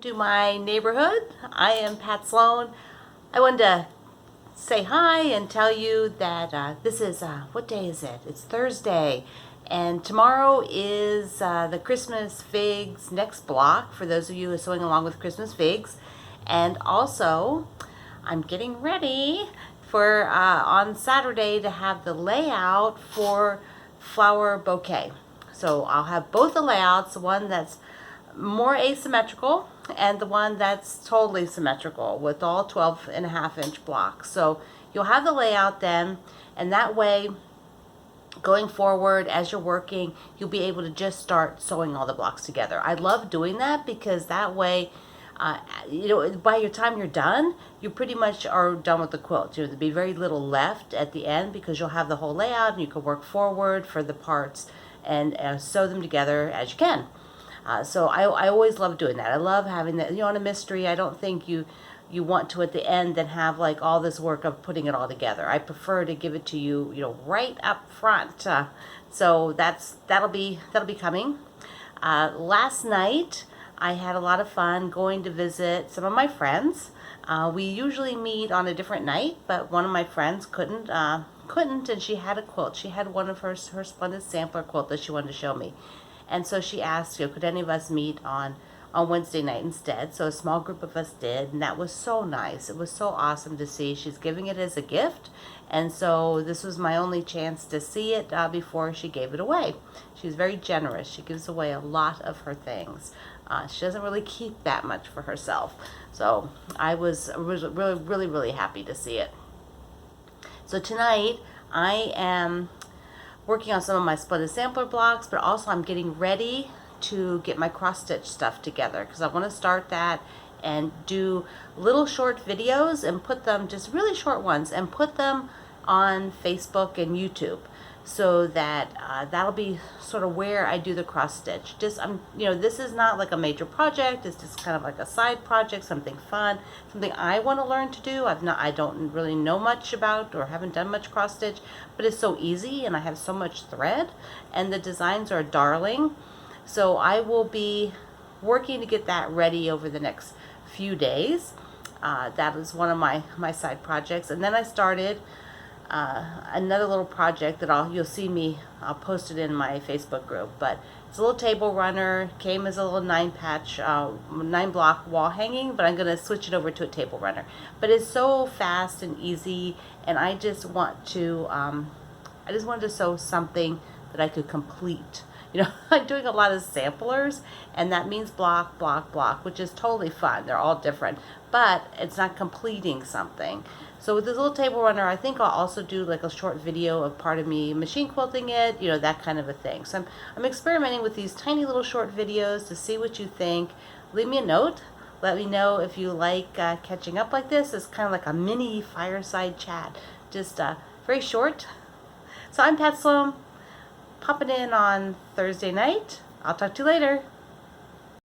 To my neighborhood. I am Pat Sloan. I wanted to say hi and tell you that this is, what day is it? It's Thursday. And tomorrow is the Christmas Figs next block for those of you who are sewing along with Christmas Figs. And also, I'm getting ready for on Saturday to have the layout for Flower Bouquet. So I'll have both the layouts, the one that's more asymmetrical and the one that's totally symmetrical with all 12.5-inch blocks. So you'll have the layout then, and that way going forward as you're working, you'll be able to just start sewing all the blocks together. I love doing that because that way by your time you're done, you pretty much are done with the quilt. There'll be very little left at the end because you'll have the whole layout and you can work forward for the parts and sew them together as you can. So I always love doing that. I love having that. On a mystery, I don't think you want to at the end then have like all this work of putting it all together. I prefer to give it to you, right up front. So that'll be coming. Last night I had a lot of fun going to visit some of my friends. We usually meet on a different night, but one of my friends couldn't, and she had a quilt. She had one of her splendid sampler quilt that she wanted to show me. And so she asked, could any of us meet on Wednesday night instead? So a small group of us did, and that was so nice. It was so awesome to see. She's giving it as a gift, and so this was my only chance to see it before she gave it away. She's very generous. She gives away a lot of her things. She doesn't really keep that much for herself. So I was really happy to see it. So tonight I am working on some of my splendid sampler blocks, but also I'm getting ready to get my cross stitch stuff together because I want to start that and do little short videos and put them, just really short ones, and put them on Facebook and YouTube, so that that'll be sort of where I do the cross stitch. This is not like a major project. It's just kind of like a side project, something fun, something I want to learn to do. I don't really know much about or haven't done much cross stitch, but it's so easy and I have so much thread and the designs are darling. So I will be working to get that ready over the next few days. That is one of my side projects. And then I started another little project that I'll post it in my Facebook group, but it's a little table runner. Came as a little 9-block wall hanging, but I'm going to switch it over to a table runner. But it's so fast and easy, and I just wanted to sew something that I could complete. I'm doing a lot of samplers, and that means block, block, block, which is totally fun. They're all different, but it's not completing something. So with this little table runner, I think I'll also do like a short video of part of me machine quilting it, that kind of a thing. So I'm experimenting with these tiny little short videos to see what you think. Leave me a note. Let me know if you like catching up like this. It's kind of like a mini fireside chat, just very short. So I'm Pat Sloan, popping in on Thursday night. I'll talk to you later.